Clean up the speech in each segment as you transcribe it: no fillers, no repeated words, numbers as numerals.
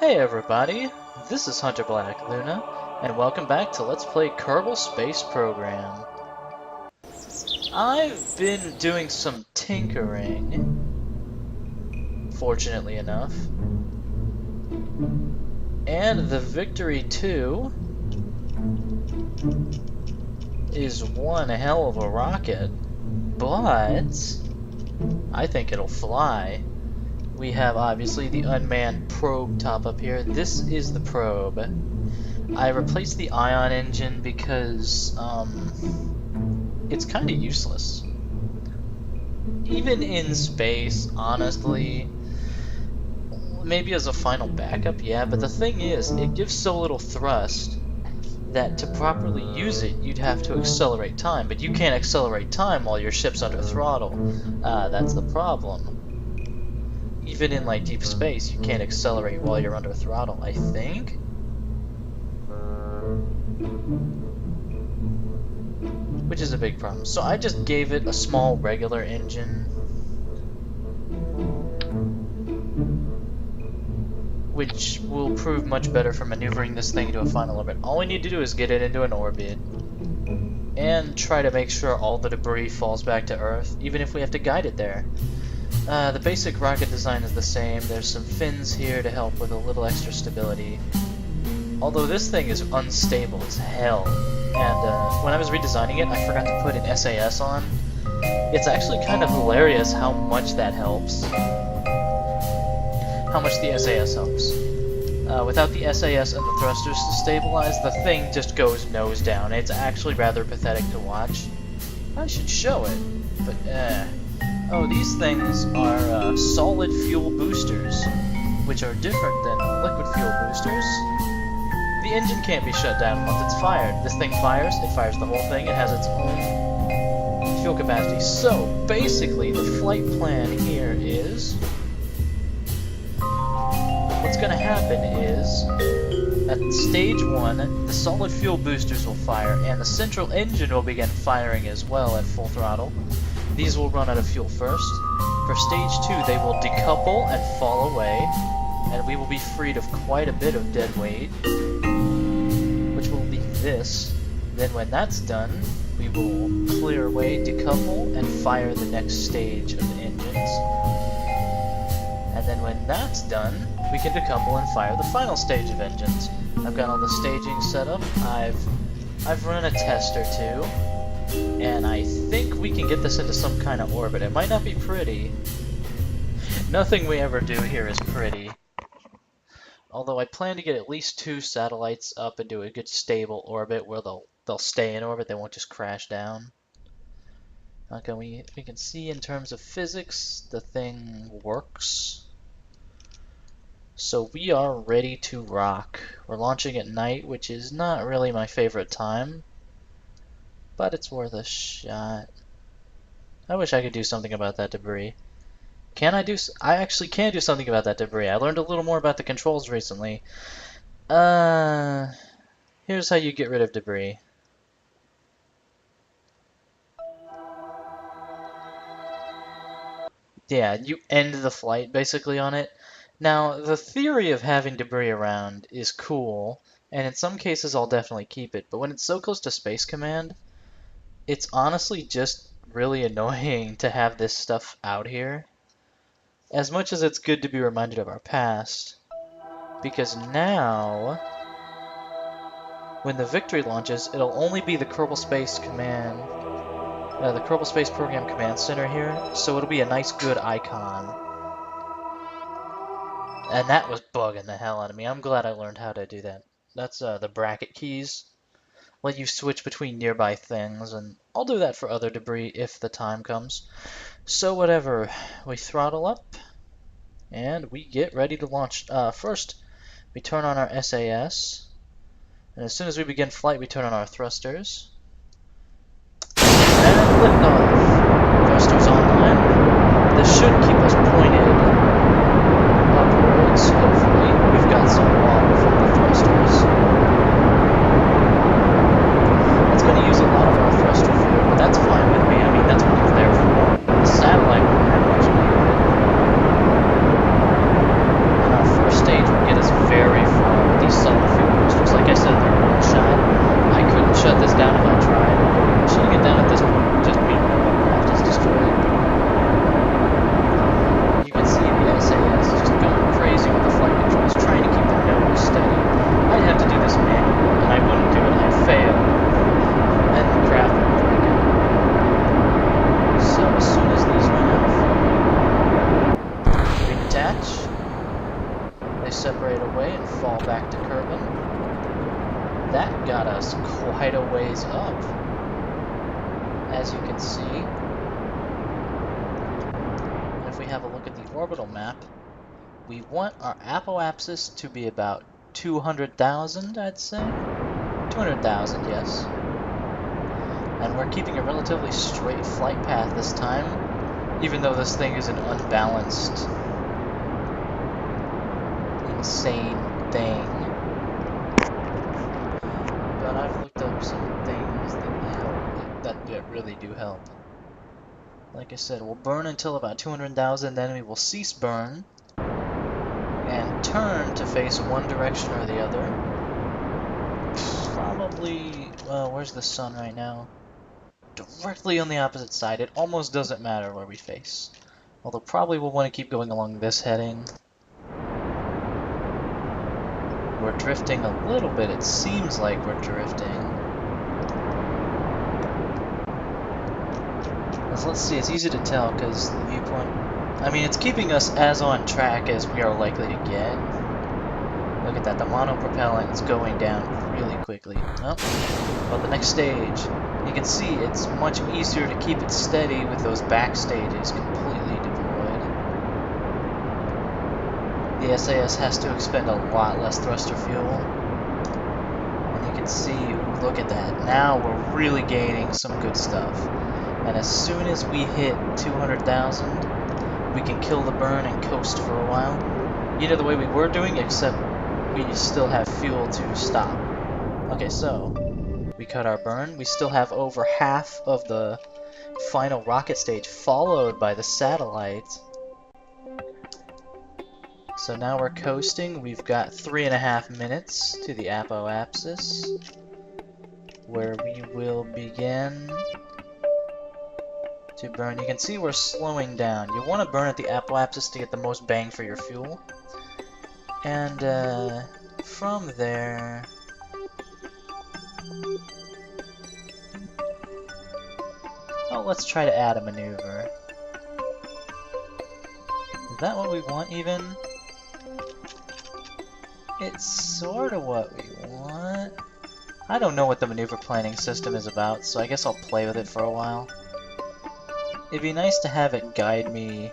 Hey everybody, this is Hunter Black Luna, and welcome back to Let's Play Kerbal Space Program. I've been doing some tinkering, fortunately enough, and the Victory 2 is one hell of a rocket, but I think it'll fly. We have, obviously, the unmanned probe top up here. This is the probe. I replaced the ion engine because, it's kind of useless. Even in space, honestly, maybe as a final backup, yeah, but the thing is, it gives so little thrust that to properly use it, you'd have to accelerate time, but you can't accelerate time while your ship's under throttle. That's the problem. Even in like deep space, you can't accelerate while you're under throttle, I think? Which is a big problem. So I just gave it a small regular engine, which will prove much better for maneuvering this thing into a final orbit. All we need to do is get it into an orbit and try to make sure all the debris falls back to Earth, even if we have to guide it there. The basic rocket design is the same. There's some fins here to help with a little extra stability. Although this thing is unstable as hell. And when I was redesigning it, I forgot to put an SAS on. It's actually kind of hilarious how much that helps. How much the SAS helps. Without the SAS and the thrusters to stabilize, the thing just goes nose down. It's actually rather pathetic to watch. I should show it, but oh, these things are solid fuel boosters, which are different than liquid fuel boosters. The engine can't be shut down once it's fired. This thing fires, it fires the whole thing, it has its own fuel capacity. So, basically, the flight plan here is... what's going to happen is, at stage 1, the solid fuel boosters will fire, and the central engine will begin firing as well at full throttle. These will run out of fuel first. For stage 2, they will decouple and fall away, and we will be freed of quite a bit of dead weight, which will leave this. Then when that's done, we will clear away, decouple, and fire the next stage of the engines. And then when that's done, we can decouple and fire the final stage of engines. I've got all the staging set up. I've run a test or two. And I think we can get this into some kind of orbit. It might not be pretty. Nothing we ever do here is pretty. Although I plan to get at least 2 satellites up into a good stable orbit where they'll stay in orbit, they won't just crash down. Okay, we can see in terms of physics, the thing works. So we are ready to rock. We're launching at night, which is not really my favorite time, but it's worth a shot. I wish I could do something about that debris. I actually can do something about that debris. I learned a little more about the controls recently. Here's how you get rid of debris. Yeah, you end the flight basically on it. Now, the theory of having debris around is cool, and in some cases I'll definitely keep it, but when it's so close to Space Command, it's honestly just really annoying to have this stuff out here. As much as it's good to be reminded of our past, because now, when the Victory launches, it'll only be the Kerbal Space Command, the Kerbal Space Program Command Center here, so it'll be a nice good icon. And that was bugging the hell out of me. I'm glad I learned how to do that. That's the bracket keys. Let you switch between nearby things, and I'll do that for other debris if the time comes. So whatever, we throttle up, and we get ready to launch. First, we turn on our SAS, and as soon as we begin flight, we turn on our thrusters. And liftoff. Thrusters online. This should keep us pointed upwards, hopefully. We've got some water from the thrusters. It's going to use a lot of our thruster fuel, but that's fine with me. I mean, that's what it's there for. The satellite won't have much need of it. And our first stage will get us very separate away and fall back to Kerbin. That got us quite a ways up, as you can see. And if we have a look at the orbital map, we want our apoapsis to be about 200,000, I'd say. 200,000, yes. And we're keeping a relatively straight flight path this time, even though this thing is an unbalanced, insane thing. But I've looked up some things that really do help. Like I said, we'll burn until about 200,000, then we will cease burn and turn to face one direction or the other. Probably, well, where's the sun right now? Directly on the opposite side. It almost doesn't matter where we face. Although probably we'll want to keep going along this heading. We're drifting a little bit. It seems like we're drifting. Let's see, it's easy to tell because the viewpoint... I mean, it's keeping us as on track as we are likely to get. Look at that, the monopropellant is going down really quickly. Oh, well, the next stage. You can see it's much easier to keep it steady with those back stages completely deployed. The SAS has to expend a lot less thruster fuel. And you can see, ooh, look at that. Now we're really gaining some good stuff. And as soon as we hit 200,000, we can kill the burn and coast for a while. You know, the way we were doing, except we still have fuel to stop. Okay, so we cut our burn. We still have over half of the final rocket stage, followed by the satellite. So now we're coasting. We've got 3.5 minutes to the apoapsis, where we will begin to burn. You can see we're slowing down. You want to burn at the apoapsis to get the most bang for your fuel. And from there... Oh, let's try to add a maneuver. Is that what we want, even? It's sort of what we want. I don't know what the maneuver planning system is about, so I guess I'll play with it for a while. It'd be nice to have it guide me.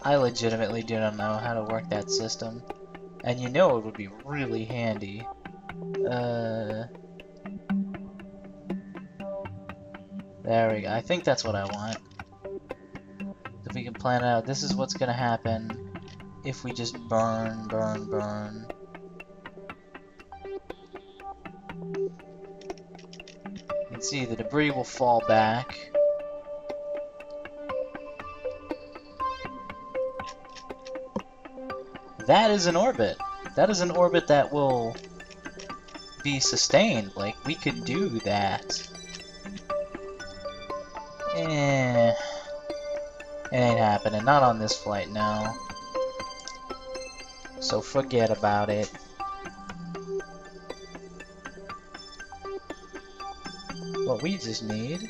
I legitimately do not know how to work that system. And you know it would be really handy. There we go. I think that's what I want. If we can plan it out, this is what's gonna happen if we just burn, burn, burn. You can see the debris will fall back. That is an orbit. That is an orbit that will be sustained. Like, we could do that. It ain't happening. Not on this flight, no. So forget about it. What we just need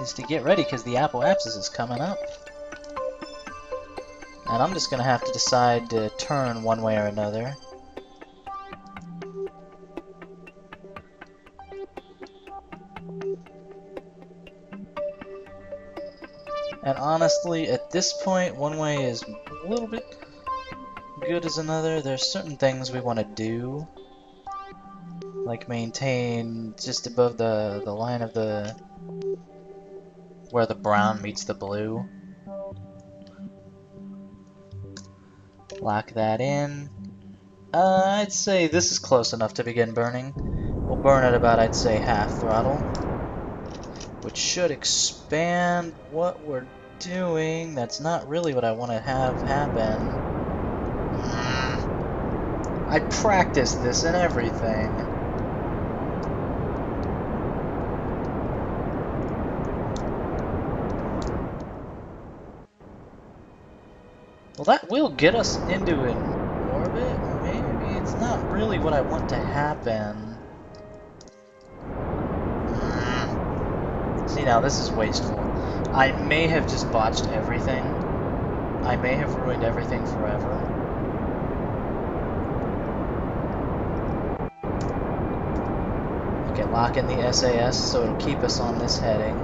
is to get ready, because the apoapsis is coming up. And I'm just gonna have to decide to turn one way or another. And honestly, at this point, one way is a little bit good as another. There's certain things we want to do, like maintain just above the line of the where the brown meets the blue. Lock that in. I'd say this is close enough to begin burning. We'll burn at about, I'd say, half throttle, which should expand what we're doing. That's not really what I want to have happen. I practiced this and everything. Well, that will get us into an orbit. Maybe it's not really what I want to happen. See, now this is wasteful. I may have just botched everything. I may have ruined everything forever. Okay, lock in the SAS so it'll keep us on this heading.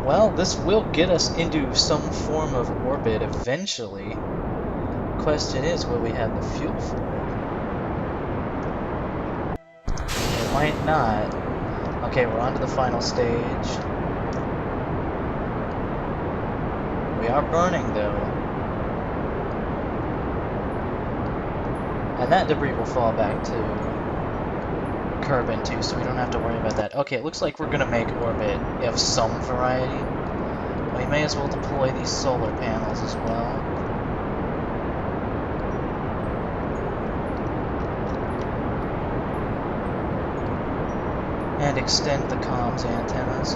Well, this will get us into some form of orbit eventually. Question is, will we have the fuel for it? It might not. Okay, we're on to the final stage. We are burning, though. And that debris will fall back to Kerbin, too, so we don't have to worry about that. Okay, it looks like we're going to make orbit of some variety. We may as well deploy these solar panels as well. And extend the comms antennas.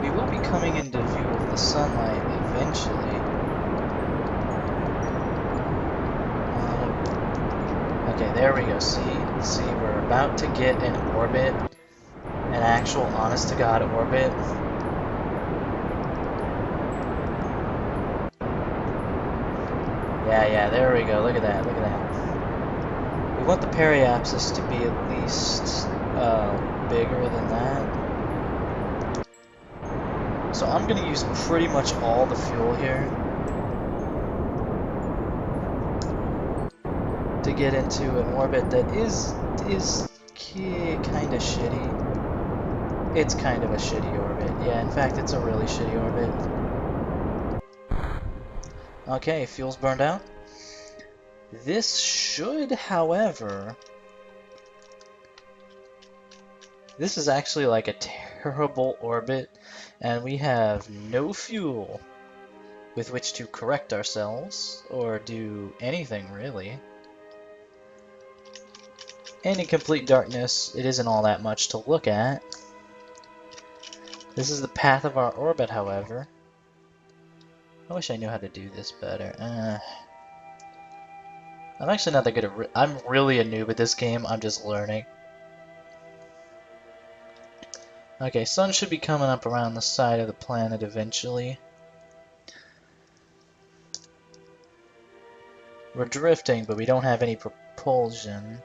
We will be coming into view of the sunlight eventually. Okay, there we go. See, we're about to get an orbit, an actual honest-to-God orbit. Yeah, there we go. Look at that, We want the periapsis to be at least bigger than that. So I'm going to use pretty much all the fuel here to get into an orbit that is kind of shitty. It's kind of a shitty orbit. Yeah, in fact, it's a really shitty orbit. Okay, fuel's burned out. This should, however... This is actually like a terrible orbit, and we have no fuel with which to correct ourselves, or do anything, really. And in complete darkness, it isn't all that much to look at. This is the path of our orbit, however. I wish I knew how to do this better. I'm actually not that good at... I'm really a noob at this game, I'm just learning. Okay, sun should be coming up around the side of the planet eventually. We're drifting, but we don't have any propulsion.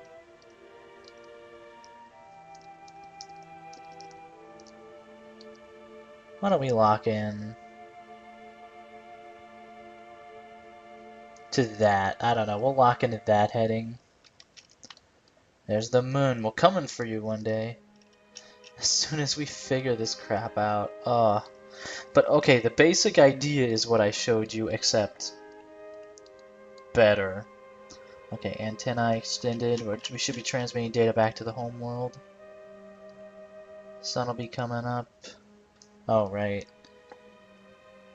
Why don't we lock in to that? I don't know, we'll lock into that heading. There's the moon. We're coming for you one day. As soon as we figure this crap out. But okay, the basic idea is what I showed you, except better. Okay, antennae extended. We should be transmitting data back to the home world. Sun will be coming up. Oh, right.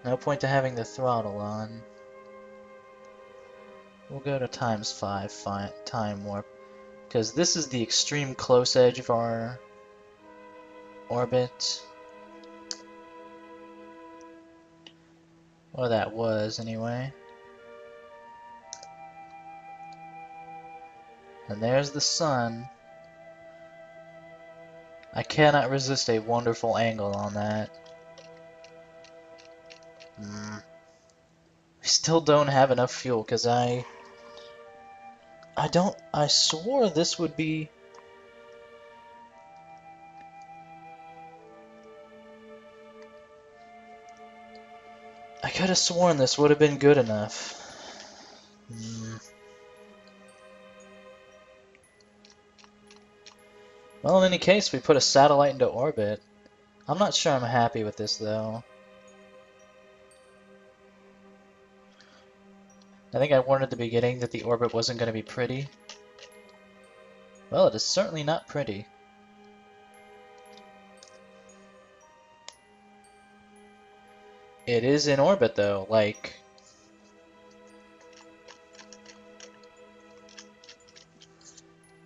No point to having the throttle on. We'll go to ×5 time warp. Because this is the extreme close edge of our orbit. Or that was, anyway. And there's the sun. I cannot resist a wonderful angle on that. We still don't have enough fuel, because I swore this would be... I could have sworn this would have been good enough. Well, in any case, we put a satellite into orbit. I'm not sure I'm happy with this, though. I think I warned at the beginning that the orbit wasn't going to be pretty. Well, it is certainly not pretty. It is in orbit, though, like...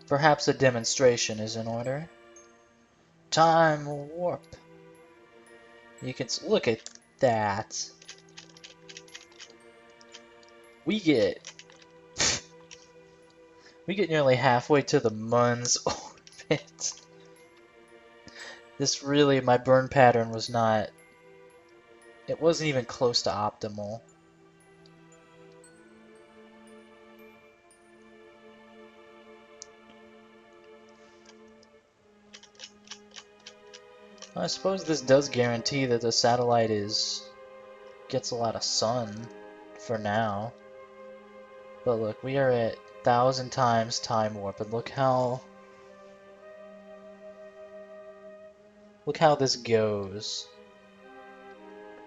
Perhaps a demonstration is in order. Time warp. You can look at that. We get nearly halfway to the Mun's orbit. This really, my burn pattern was not... It wasn't even close to optimal. I suppose this does guarantee that the satellite gets a lot of sun for now. But look, we are at 1,000 times time warp, and look how this goes.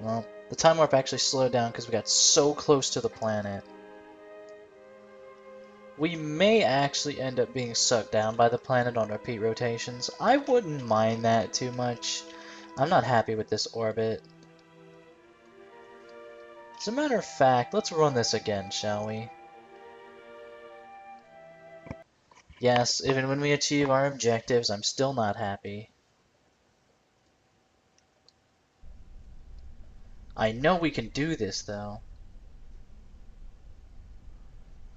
Well, the time warp actually slowed down because we got so close to the planet. We may actually end up being sucked down by the planet on repeat rotations. I wouldn't mind that too much. I'm not happy with this orbit. As a matter of fact, let's run this again, shall we? Yes, even when we achieve our objectives, I'm still not happy. I know we can do this, though.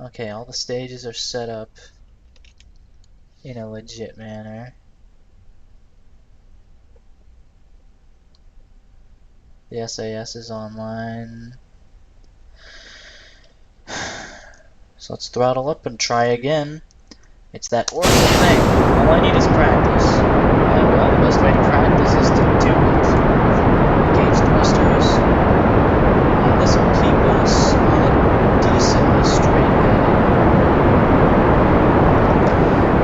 Okay, all the stages are set up in a legit manner. The SAS is online. So let's throttle up and try again. It's that orbital thing. All I need is practice. And well, the best way to practice is to do it. Engage thrusters. And this will keep us on a decently straight heading.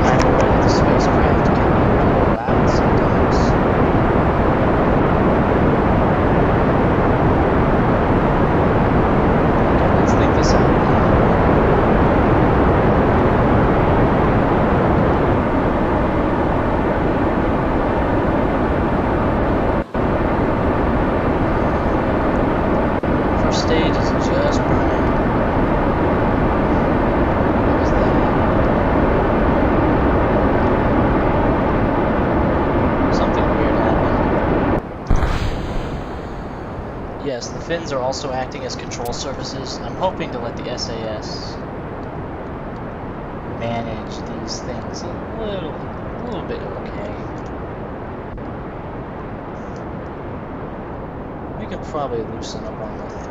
I'm aware that the spacecraft can be a little loud sometimes. Okay, let's think this out now. Stage is just burning. What was that? Something weird happened. Yes, the fins are also acting as control surfaces. I'm hoping to let the SAS manage these things a little bit okay. We could probably loosen up on the throttle.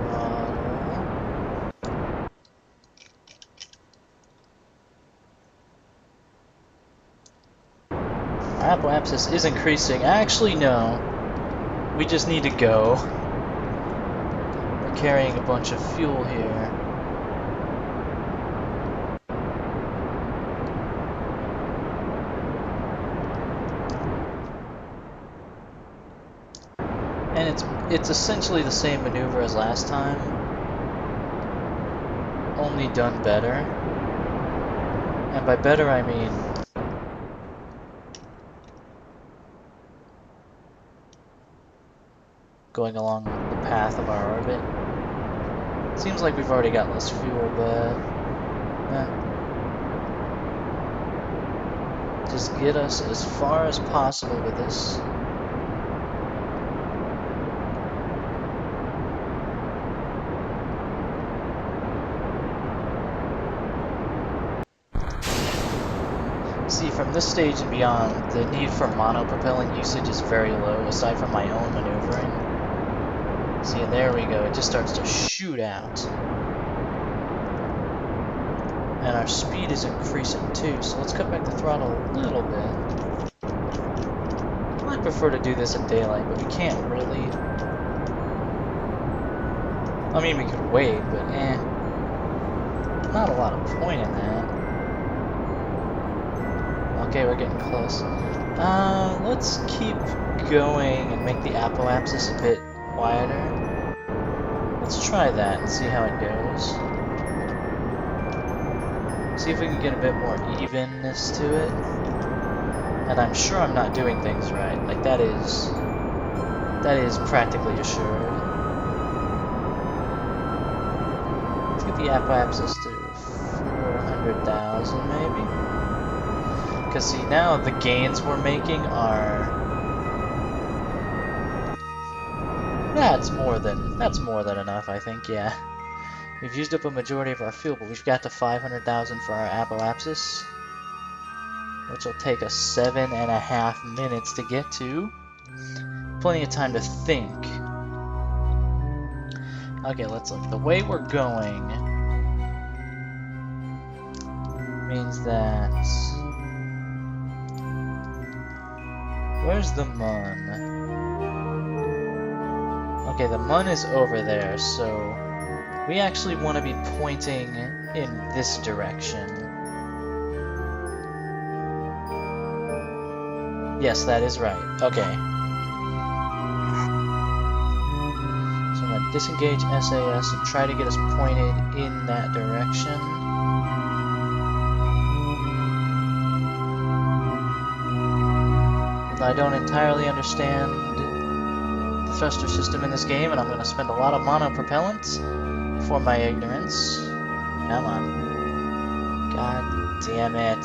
Our apoapsis is increasing. Actually, no. We just need to go. We're carrying a bunch of fuel here. And it's essentially the same maneuver as last time, only done better. And by better I mean going along the path of our orbit. Seems like we've already got less fuel, but just get us as far as possible with this. See, from this stage and beyond, the need for monopropellant usage is very low, aside from my own maneuvering. See, and there we go, it just starts to shoot out. And our speed is increasing too, so let's cut back the throttle a little bit. I prefer to do this in daylight, but we can't really. I mean, we could wait, but not a lot of point in that. Okay, we're getting close. Let's keep going and make the apoapsis a bit quieter. Let's try that and see how it goes. See if we can get a bit more evenness to it. And I'm sure I'm not doing things right. Like, that is practically assured. Let's get the apoapsis to 400,000 maybe. Because see, now the gains we're making are... That's more than enough, I think, yeah. We've used up a majority of our fuel, but we've got to 500,000 for our apoapsis, which will take us 7.5 minutes to get to. plenty of time to think. Okay, let's look. The way we're going means that... Where's the Mun? Okay, the Mun is over there, so we actually want to be pointing in this direction. Yes, that is right. Okay. So I'm going to disengage SAS and try to get us pointed in that direction. I don't entirely understand the thruster system in this game, and I'm going to spend a lot of monopropellant for my ignorance. Come on. God damn it.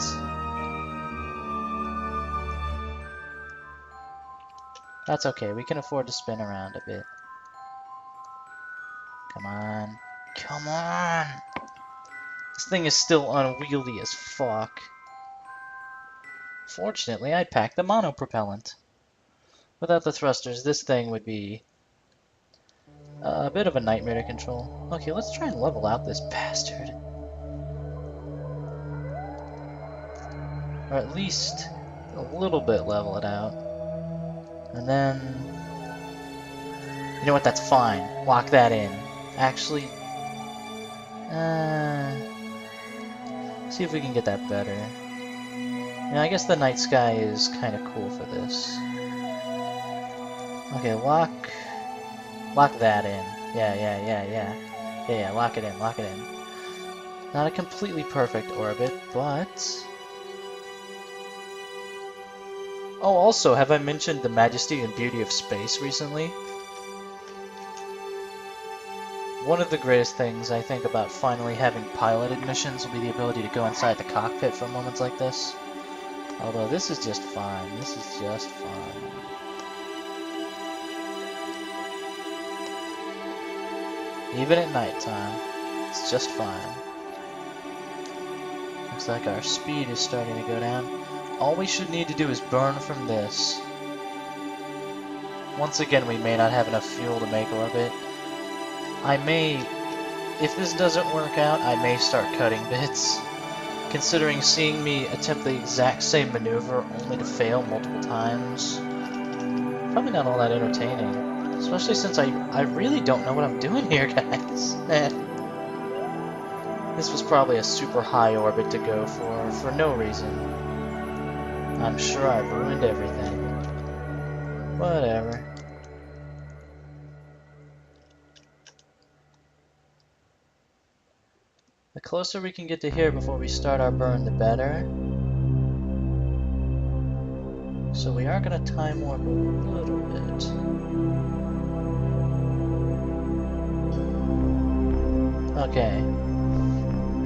That's okay, we can afford to spin around a bit. Come on. Come on! This thing is still unwieldy as fuck. Fortunately, I packed the monopropellant. Without the thrusters, this thing would be a bit of a nightmare to control. Okay, let's try and level out this bastard. Or at least a little bit level it out. And then... You know what, that's fine. Lock that in. Actually... see if we can get that better. Yeah, I guess the night sky is kind of cool for this. Okay, lock that in. Yeah, lock it in. Not a completely perfect orbit, but... Oh, also, have I mentioned the majesty and beauty of space recently? One of the greatest things I think about finally having piloted missions will be the ability to go inside the cockpit for moments like this. Although this is just fine. This is just fine. Even at nighttime, it's just fine. Looks like our speed is starting to go down. All we should need to do is burn from this. Once again, we may not have enough fuel to make orbit. I may, if this doesn't work out, I may start cutting bits. Considering seeing me attempt the exact same maneuver only to fail multiple times. Probably not all that entertaining. Especially since I really don't know what I'm doing here, guys. This was probably a super high orbit to go for no reason. I'm sure I've ruined everything. Whatever. The closer we can get to here before we start our burn, the better. So we are going to time warp a little bit. Okay.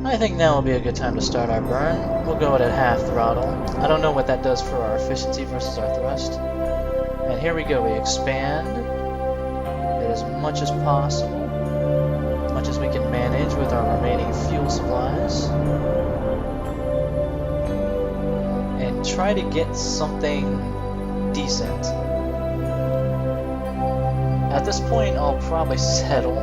I think now will be a good time to start our burn. We'll go at half throttle. I don't know what that does for our efficiency versus our thrust. And here we go. We expand it as much as possible. Much as we can manage with our remaining fuel supplies, and try to get something decent. At this point, I'll probably settle.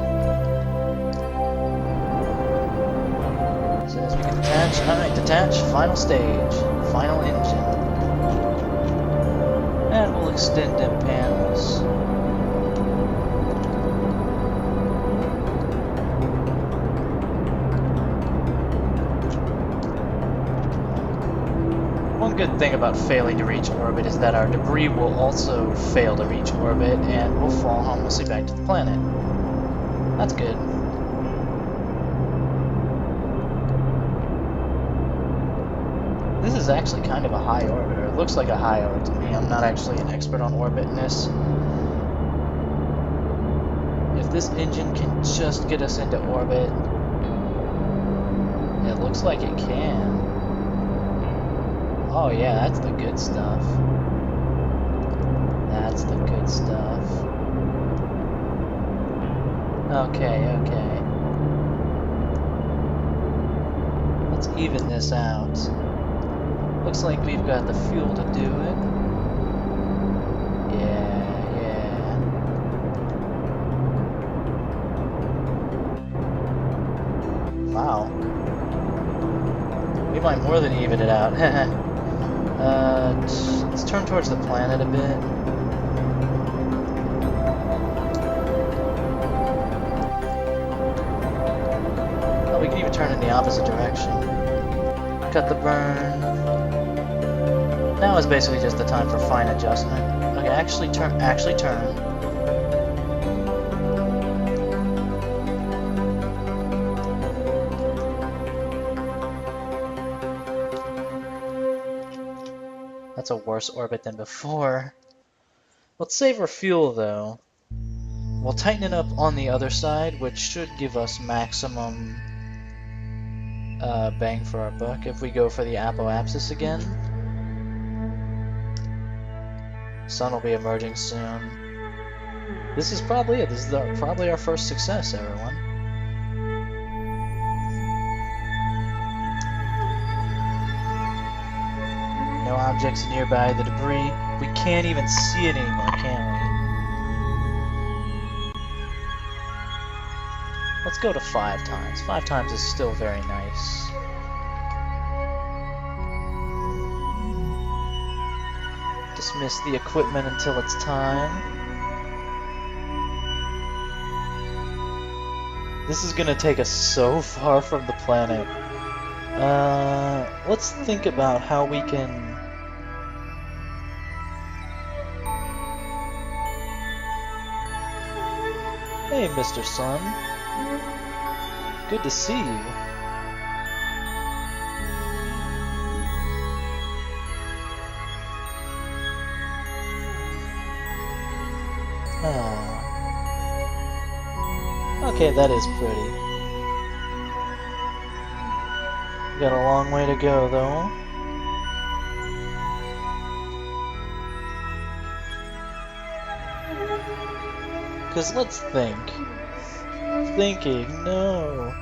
As soon as we can detach, alright, detach, final stage, final engine. And we'll extend them panels. One good thing about failing to reach orbit is that our debris will also fail to reach orbit and we'll fall harmlessly back to the planet. That's good. This is actually kind of a high orbit, or it looks like a high orbit to me. I'm not actually an expert on orbit in this. If this engine can just get us into orbit, it looks like it can. Oh yeah, that's the good stuff. That's the good stuff. Okay. Let's even this out. Looks like we've got the fuel to do it. Yeah. Wow. We might more than even it out. Let's turn towards the planet a bit. Oh, we can even turn in the opposite direction. Cut the burn. Now is basically just the time for fine adjustment. Okay, actually turn. That's a worse orbit than before. Let's save our fuel though. We'll tighten it up on the other side, which should give us maximum bang for our buck if we go for the apoapsis again. Sun will be emerging soon. This is probably it. This is probably our first success, everyone. No objects nearby. The debris. We can't even see it anymore, can we? Let's go to 5 times. 5 times is still very nice. Dismiss the equipment until it's time. This is gonna take us so far from the planet. Let's think about how we can... Hey, Mr. Sun. Good to see you. Okay, that is pretty. We got a long way to go, though. Because let's think. Thinking, no.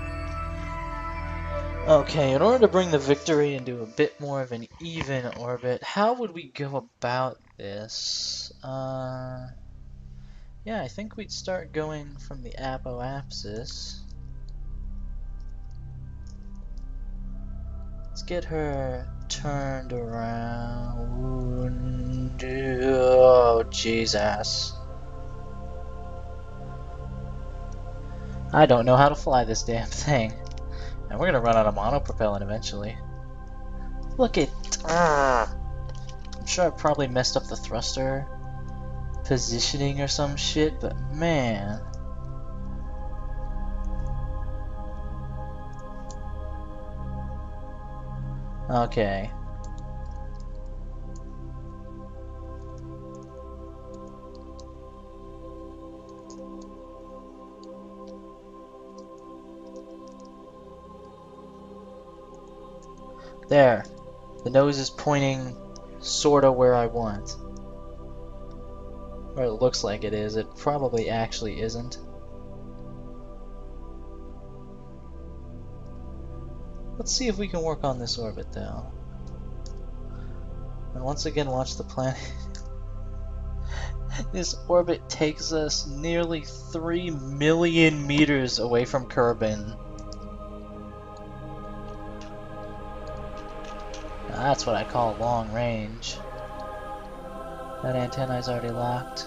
Okay, in order to bring the Victory into a bit more of an even orbit, how would we go about this? Yeah, I think we'd start going from the apoapsis. Let's get her turned around. Oh, Jesus. I don't know how to fly this damn thing. And we're gonna run out of monopropellant eventually. Look at... I'm sure I probably messed up the thruster positioning or some shit, but man. Okay. There. The nose is pointing sorta where I want. Or it looks like it is. It probably actually isn't. Let's see if we can work on this orbit though. And once again watch the planet. This orbit takes us nearly 3 million meters away from Kerbin. That's what I call long range. That antenna's already locked.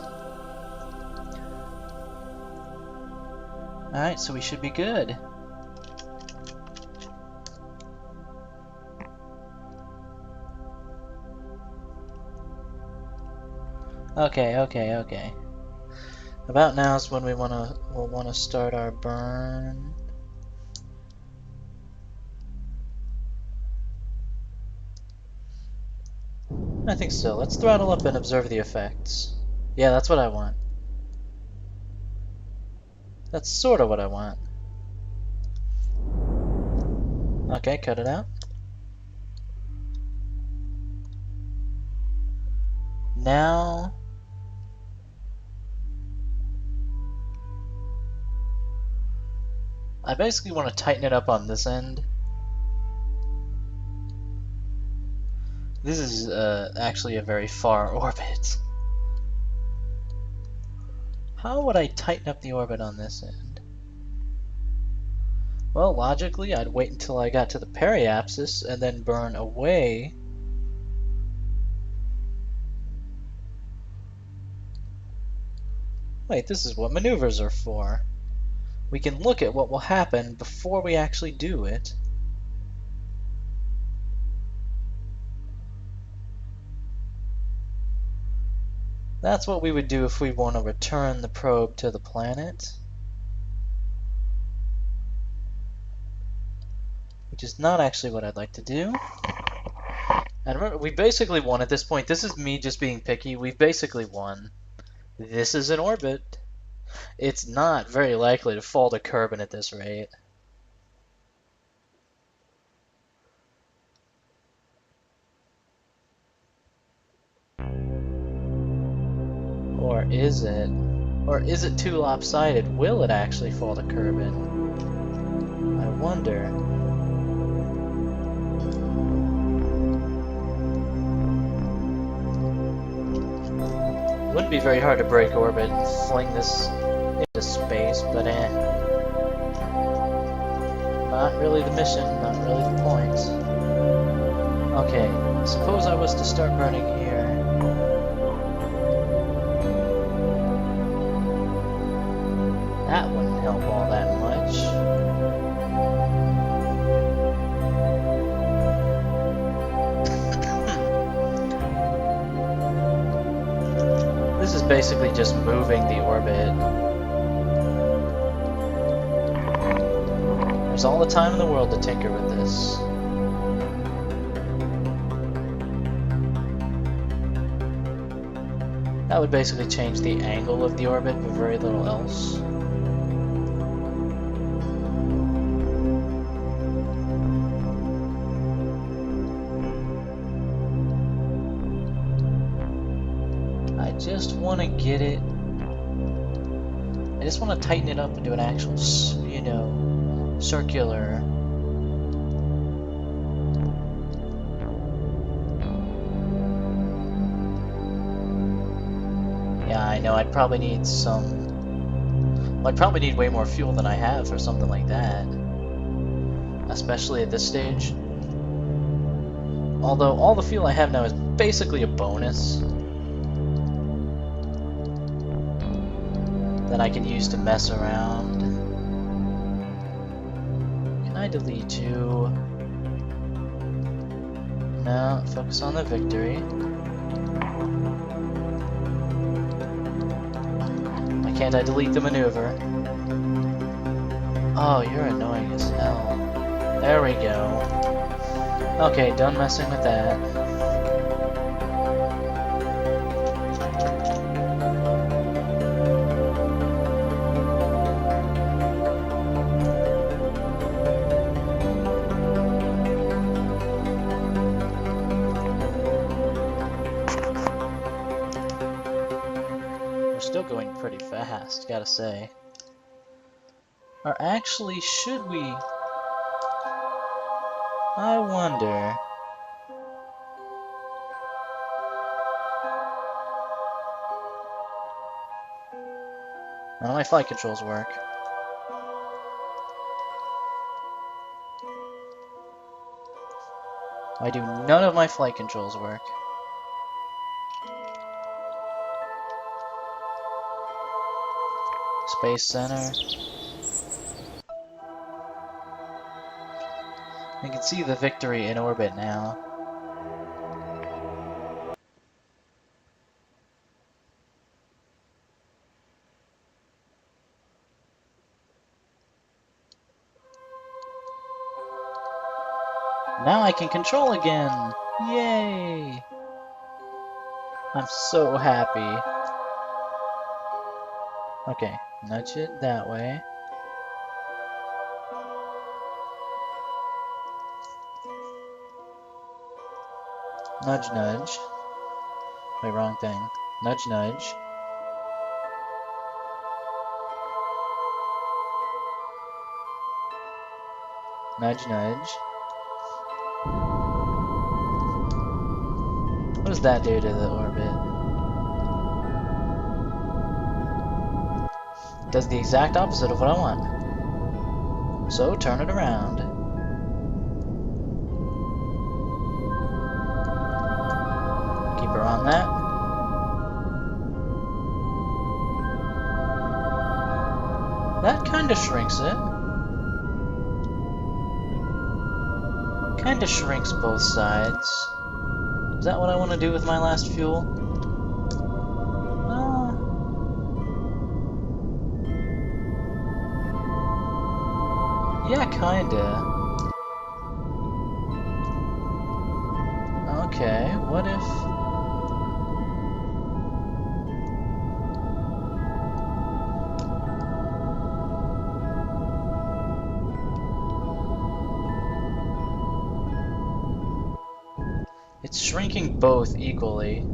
Alright, so we should be good. Okay. About now is when we'll wanna start our burn. I think so. Let's throttle up and observe the effects. Yeah, that's what I want. That's sort of what I want. Okay, cut it out. Now... I basically want to tighten it up on this end. This is actually a very far orbit. How would I tighten up the orbit on this end? Well, logically, I'd wait until I got to the periapsis and then burn away. Wait, this is what maneuvers are for. We can look at what will happen before we actually do it. That's what we would do if we want to return the probe to the planet. Which is not actually what I'd like to do. And remember, we basically won at this point. This is me just being picky. We've basically won. This is an orbit. It's not very likely to fall to Kerbin at this rate. Or is it? Or is it too lopsided? Will it actually fall to Kerbin? I wonder. Wouldn't be very hard to break orbit and fling this into space, but not really the mission, not really the point. Okay, suppose I was to start burning here. That wouldn't help all that much. This is basically just moving the orbit. There's all the time in the world to tinker with this. That would basically change the angle of the orbit, but very little else. I just want to get it. I just want to tighten it up into an actual, you know, circular. Yeah, I know. I'd probably need some. Well, I'd probably need way more fuel than I have for something like that, especially at this stage. Although all the fuel I have now is basically a bonus that I can use to mess around. Can I delete you? No, focus on the victory. Why can't I delete the maneuver? Oh, you're annoying as hell. There we go. Okay, done messing with that. Still going pretty fast, gotta say. Or actually, should we? I wonder. None of my flight controls work. Why do none of my flight controls work? Space Center. We can see the victory in orbit now. Now I can control again! Yay! I'm so happy. Okay, nudge it that way. Nudge, nudge. Wait, wrong thing. Nudge, nudge. Nudge, nudge. What does that do to the orbit? Does the exact opposite of what I want. So turn it around. Keep her on that. That kinda shrinks it. Kinda shrinks both sides. Is that what I want to do with my last fuel? Yeah, kinda. Okay, what if... It's shrinking both equally.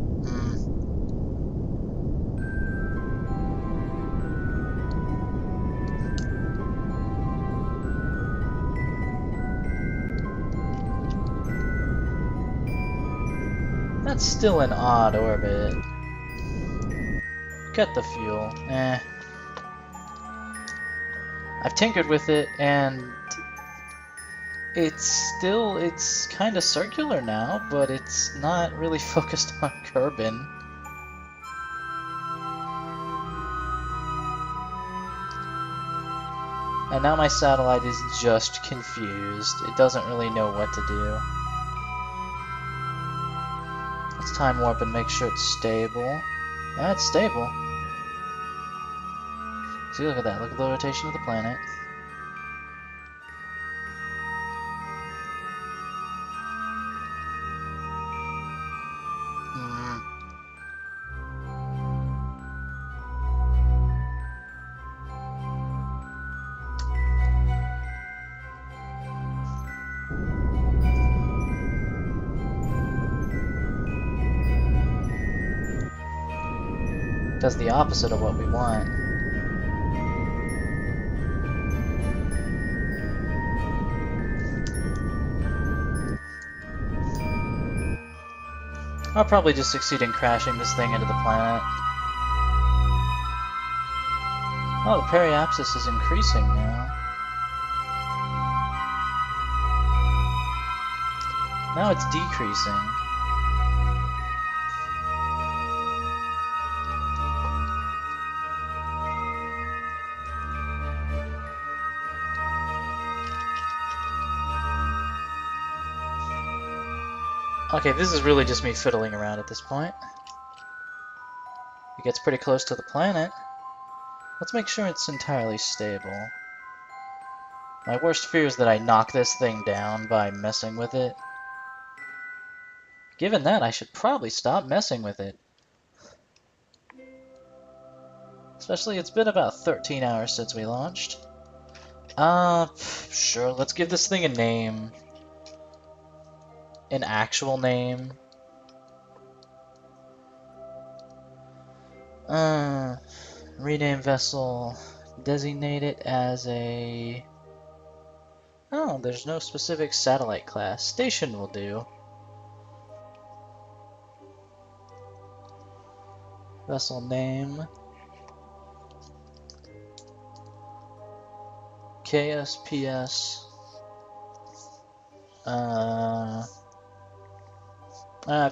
That's still an odd orbit. Cut the fuel. I've tinkered with it, and it's kind of circular now, but it's not really focused on Kerbin. And now my satellite is just confused. It doesn't really know what to do. Let's time warp and make sure it's stable. That's stable. See, look at that. Look at the rotation of the planet. Does the opposite of what we want. I'll probably just succeed in crashing this thing into the planet. Oh, the periapsis is increasing now. Now it's decreasing. Okay, this is really just me fiddling around at this point. It gets pretty close to the planet. Let's make sure it's entirely stable. My worst fear is that I knock this thing down by messing with it. Given that, I should probably stop messing with it. Especially, it's been about 13 hours since we launched. Sure, let's give this thing a name. An actual name. Rename vessel. Designate it as a... Oh, there's no specific satellite class. Station will do. Vessel name. KSPS.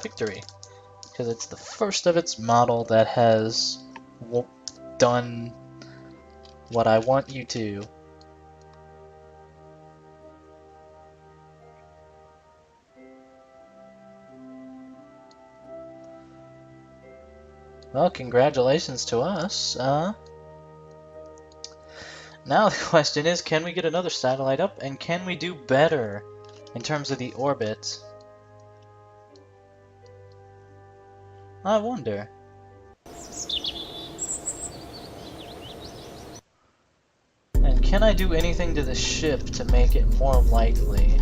Victory. Because it's the first of its model that has done what I want you to. Well, congratulations to us. Now the question is, can we get another satellite up, and can we do better in terms of the orbit? I wonder. And can I do anything to the ship to make it more likely?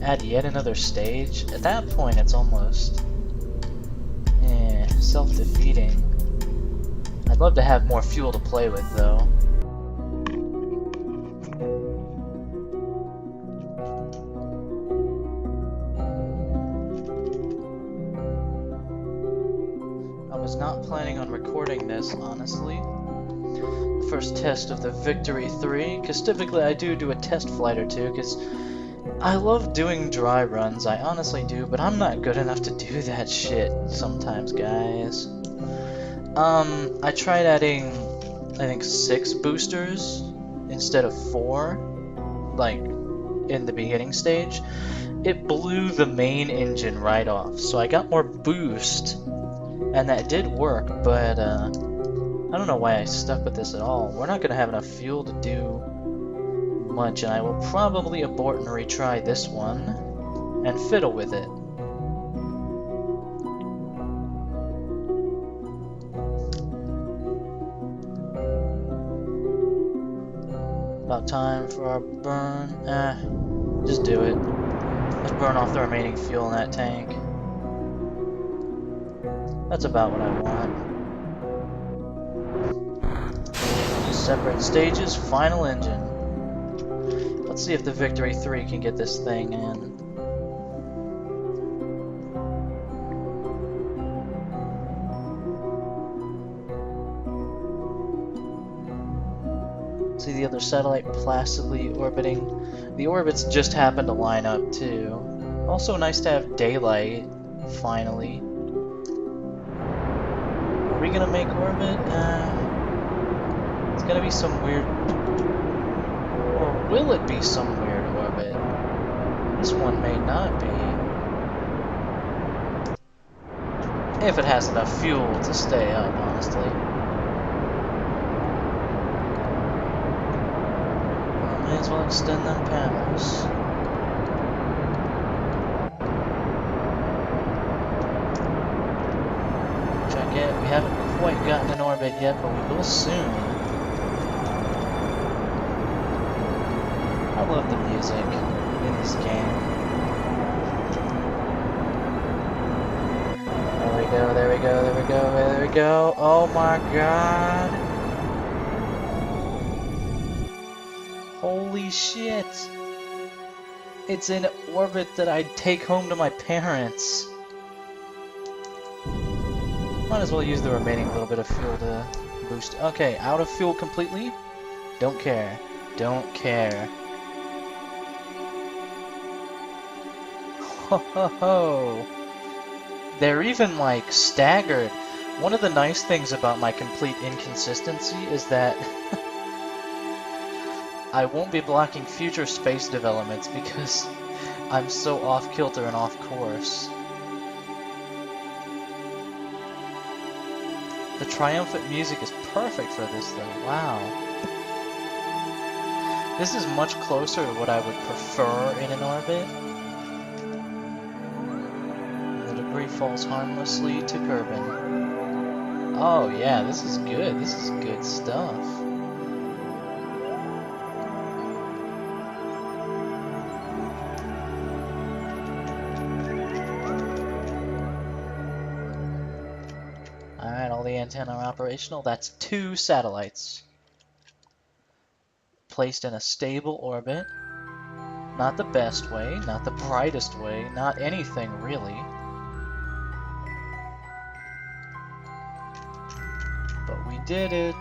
Add yet another stage? At that point, it's almost... self-defeating. I'd love to have more fuel to play with, though. I was not planning on recording this, honestly. The first test of the Victory 3, because typically I do a test flight or two, because I love doing dry runs, I honestly do, but I'm not good enough to do that shit sometimes, guys. I tried adding, I think, 6 boosters instead of 4, like, in the beginning stage. It blew the main engine right off, so I got more boost, and that did work, but, I don't know why I stuck with this at all. We're not going to have enough fuel to do much, and I will probably abort and retry this one, and fiddle with it. About time for our burn. Just do it. Let's burn off the remaining fuel in that tank. That's about what I want. Separate stages, final engine. Let's see if the Victory 3 can get this thing in. See the other satellite placidly orbiting. The orbits just happen to line up too. Also nice to have daylight, finally. Are we gonna make orbit? It's gonna be some weird... Or will it be some weird orbit? This one may not be. If it has enough fuel to stay up, honestly. May as well extend them panels. Check it. We haven't quite gotten in orbit yet, but we will soon. I love the music in this game. There we go, there we go, there we go, there we go. Oh my god. Holy shit! It's in orbit that I'd take home to my parents. Might as well use the remaining little bit of fuel to boost. Okay, out of fuel completely. Don't care. Don't care. Ho ho ho! They're even like staggered. One of the nice things about my complete inconsistency is that I won't be blocking future space developments because I'm so off kilter and off course. The triumphant music is perfect for this though, wow. This is much closer to what I would prefer in an orbit. The debris falls harmlessly to Kerbin. Oh yeah, this is good. This is good stuff. Alright, all the antennae are operational. That's 2 satellites. Placed in a stable orbit. Not the best way, not the brightest way, not anything really. But we did it.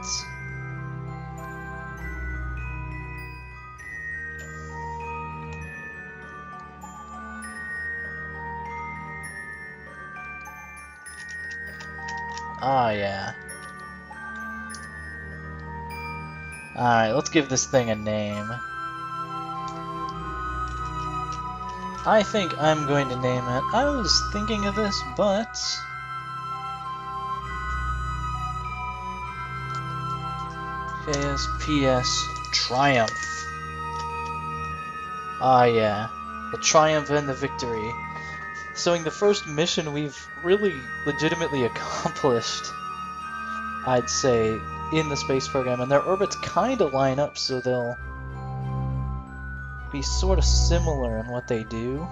Oh yeah. Alright, let's give this thing a name. I think I'm going to name it. I was thinking of this, but KSPS Triumph. Ah yeah, the Triumph and the Victory. Showing the first mission we've really legitimately accomplished, I'd say, in the space program, and their orbits kind of line up, so they'll be sort of similar in what they do.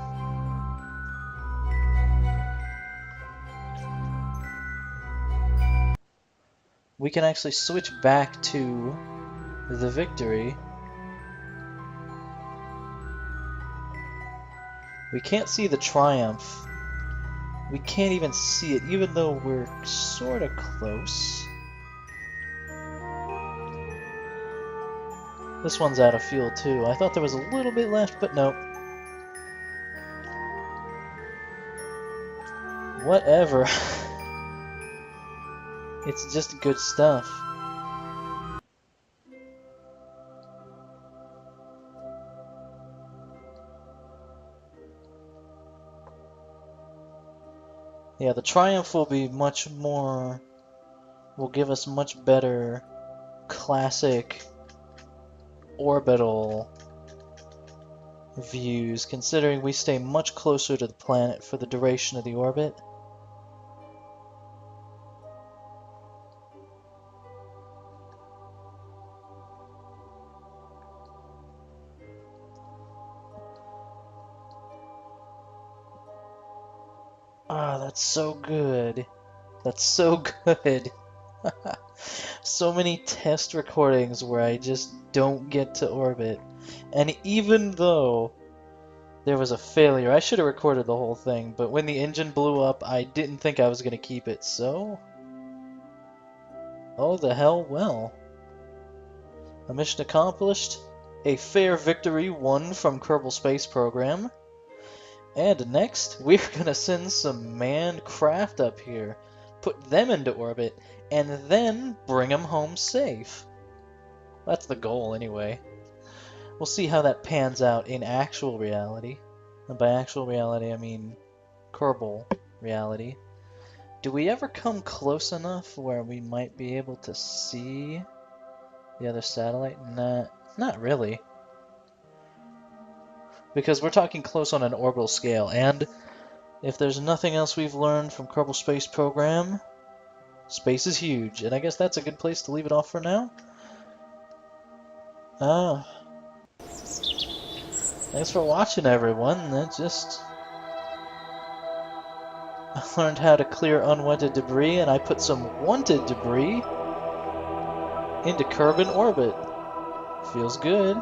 We can actually switch back to the Victory. We can't see the Triumph. We can't even see it, even though we're sort of close. This one's out of fuel too. I thought there was a little bit left, but no. Whatever. It's just good stuff. Yeah, the Triumph will be much more... will give us much better classic orbital views, considering we stay much closer to the planet for the duration of the orbit. Ah, that's so good. That's so good. So many test recordings where I just don't get to orbit. And even though there was a failure, I should have recorded the whole thing, but when the engine blew up, I didn't think I was going to keep it, so... Oh, the hell well. A mission accomplished. A fair victory won from Kerbal Space Program. And next, we're gonna send some manned craft up here, put them into orbit, and then bring them home safe. That's the goal, anyway. We'll see how that pans out in actual reality. And by actual reality, I mean Kerbal reality. Do we ever come close enough where we might be able to see the other satellite? Nah, not really. Because we're talking close on an orbital scale, and if there's nothing else we've learned from Kerbal Space Program, space is huge, and I guess that's a good place to leave it off for now. Thanks for watching, everyone. I learned how to clear unwanted debris, and I put some wanted debris into Kerbin orbit. Feels good.